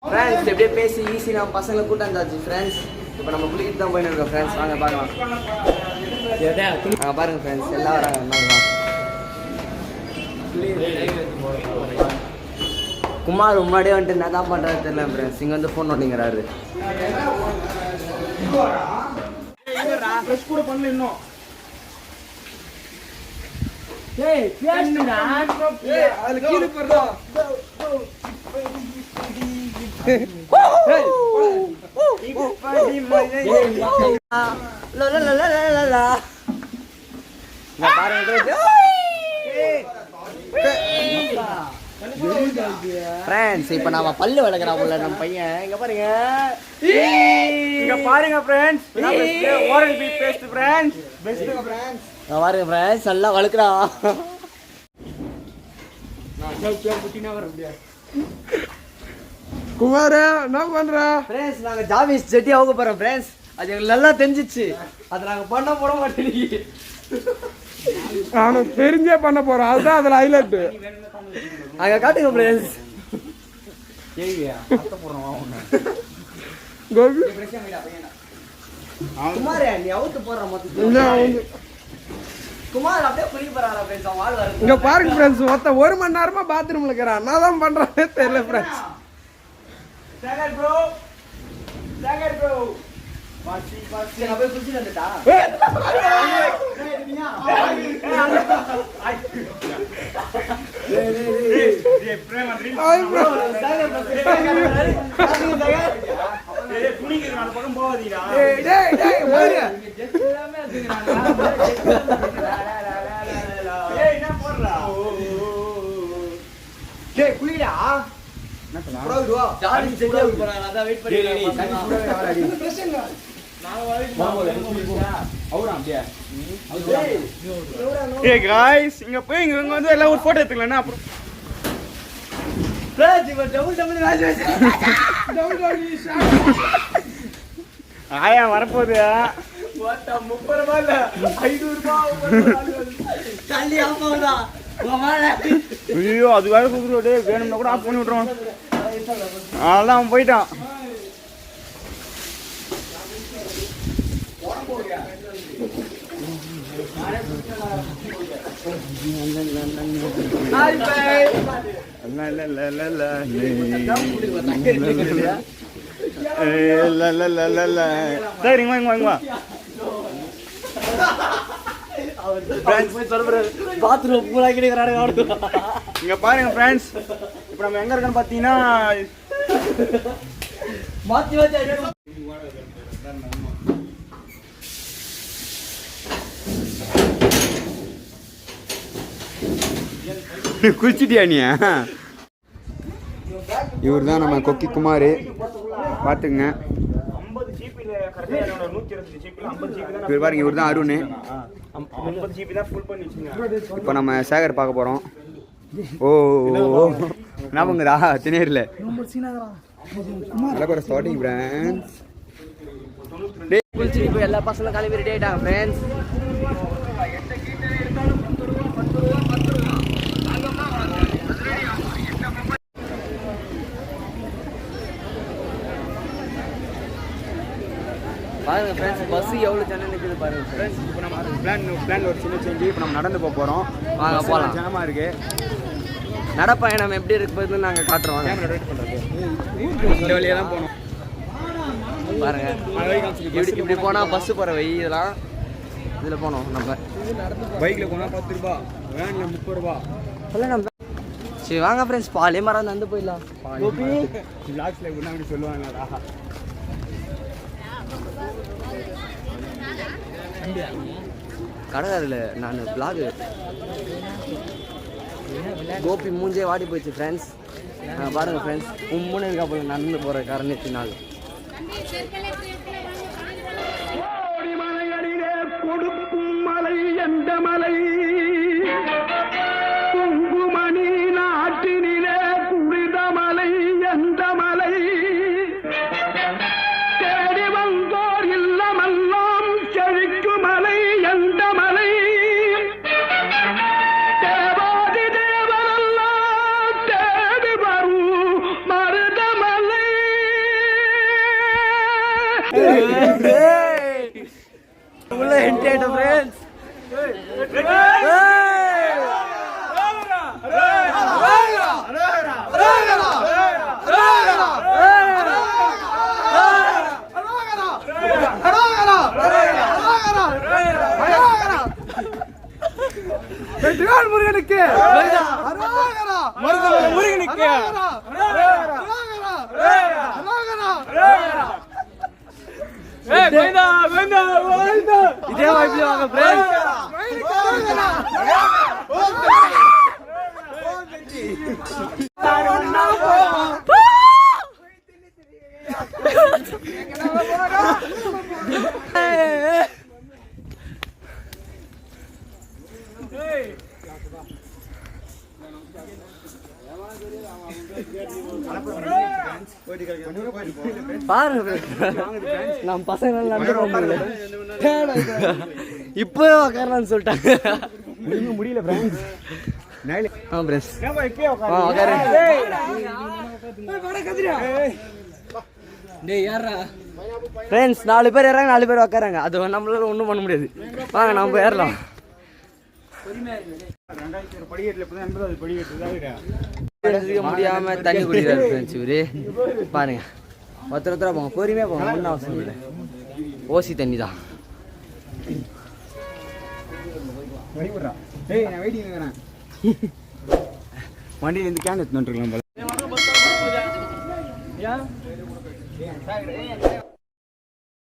Friends எப்படியே பேசி easy நம்ம பசங்களை கூட்டம் வந்தாச்சு ஃப்ரெண்ட்ஸ். இப்போ நம்ம குளிக்கிட்டு தான் போயின்னு இருக்கோம் ஃப்ரெண்ட்ஸ். வாங்க பார்க்கலாம். பாருங்க ஃப்ரெண்ட்ஸ் எல்லாம் வராங்க. குமார் முன்னாடியே வந்துட்டு என்ன தான் பண்ணுறாரு தெரியல ஃப்ரெண்ட்ஸ். இங்கே வந்து ஃபோன் நோட்டிங்கிறாரு. கூட பண்ணல இன்னும். ஃப்ரெண்ட்ஸ் இப்போ நாம பல்லு விளக்குறா உள்ள நம்ம பையன். இங்க பாருங்க, இங்க பாருங்க friends. Oral be based friends. Best friends. பாருங்க ஃப்ரெண்ட்ஸ் நல்லா வளர்க்குறா. குமார என்ன பண்ற ஃப்ரெண்ட்ஸ்? நாங்க ஜாவிஸ் ஜெட்டி ஆக போறோம் ஃப்ரெண்ட்ஸ். அது எங்களுக்கு நல்லா தெரிஞ்சிச்சு. அதை நாங்க பண்ண போட மாட்டேங்க. நானும் தெரிஞ்சே பண்ண போறோம். அதுதான் அதுல ஹைலைட். அங்க காட்டுங்க ஃப்ரெண்ட்ஸ். குமார் நீ அவுத்து போடுற மொத்தம். குமார் அப்படியே புரிய போறாரா ஃப்ரெண்ட்ஸ்? அவன் ஆள் வர இங்க பாருங்க ஃப்ரெண்ட்ஸ். மொத்தம் 1 மணி நேரமா பாத்ரூம்ல இருக்கறான். நான் தான் பண்றேனே தெரியல ஃப்ரெண்ட்ஸ். சேகர் ப்ரோ பாசி நான் போய் குளிச்சிட்டு வந்துட்டா. இங்க போய் இங்க வந்து எல்லாம் ஒரு போட்டோ எடுத்துக்கலாம். அப்புறம் ஆயா வரப்போகுது. 30 ரூபாய் இல்ல 500 ரூபாய். ஐயோ அது வேற கூப்பிட்டு வேணும்னா கூட ஆஃப் பண்ணி விட்டுருவான். அதெல்லாம் அவன் போயிட்டான். சரி இங்க வா. இங்க பாருங்க ஃப்ரெண்ட்ஸ். இப்ப நம்ம எங்க இருக்கோம்னு பாத்தீங்கன்னா குளிச்சிட்டியா நீ? இவர் தான் நம்ம கொக்கி குமார். பாத்துங்க இவர் பாருங்க. இவர் தான் அருண். இப்போ நம்ம சேகர் பார்க்க போறோம். ஓ என்ன பண்ணுறா தினேரில் நல்ல ஸ்டார்டிங் ஃப்ரெண்ட்ஸ். குளிச்சுட்டு இப்போ எல்லா பசங்களும் கிளம்பி ரெடி ஆகிட்டாங்க ஃப்ரெண்ட்ஸ். பாருங்க ஃப்ரெண்ட்ஸ் பஸ் எவ்வளோ ஜனம் நிற்குது பாருங்க ஃப்ரெண்ட்ஸ். இப்போ நம்ம பிளான் ஒரு சின்ன சேஞ்சு. இப்போ நம்ம நடந்து போகிறோம். வாங்க போகலாம். ஜனமாக இருக்கு. நடப்பயணம் எப்படி இருக்கு போகுதுன்னு நாங்கள் காட்டுறோம். இந்த வழியாக தான் போகணும் பாருங்க. இப்படி போனால் பஸ்ஸு போகிற வழி இதெல்லாம் இதில் போனோம். நம்ம பைக்கில் போனால் 10 ரூபா, வேனில் 30 ரூபா. சொல்ல நம்ம சரி வாங்க ஃப்ரெண்ட்ஸ். பாலே மரம் நடந்து போயிடலாம். விளாக்ஸில் அப்படி சொல்லுவாங்கடா. கடைக்காரில் நான் பிளாகு கோபி மூஞ்சே வாடி போயிடுச்சு ஃப்ரெண்ட்ஸ். பாருங்க ஃப்ரெண்ட்ஸ். உம்முன்னு இருக்கா போல நடந்து போகிற காரணத்தினால். கொடுக்கும் மலை எந்த மலை பொங்குமணி நாட்டினிலே குளித மலை எந்த மலை தேடி வந்தோர் இல்லமெல்லாம் செழிக்கும் மலை எந்த மலை தேவாதி தேவரெல்லாம் தேடி வரும் மருதமலை உள்ள என்ட்ரி ஆயிட்டோம் ஃப்ரெண்ட்ஸ். முருகனுக்கு முருகனுக்கு இதே வாய்ப்பு வாங்க ஃப்ரெண்ட்ஸ். பாருங்க நம்ம பசங்க இப்போ உக்காரலான்னு சொல்லிட்டாங்க. முடியல ஃப்ரெண்ட்ஸ். ஃப்ரெண்ட்ஸ் 4 பேர் ஏறாங்க, 4 பேர் உக்காராங்க. அது நம்மளால ஒன்றும் பண்ண முடியாது. வாங்க நம்ம ஏறலாம். முடியாம தண்ணி குடிக்கிறாரு ஃப்ரெண்ட்ஸ் இவரு. பாருங்க ஒருத்தர போங்க, பொறுமையா போங்க, ஒன்றும் அவசியம் இல்லை. ஓசி தண்ணி தான். வண்டியில இருந்து கேன் எடுத்துட்டு வந்துருக்கலாம் போல.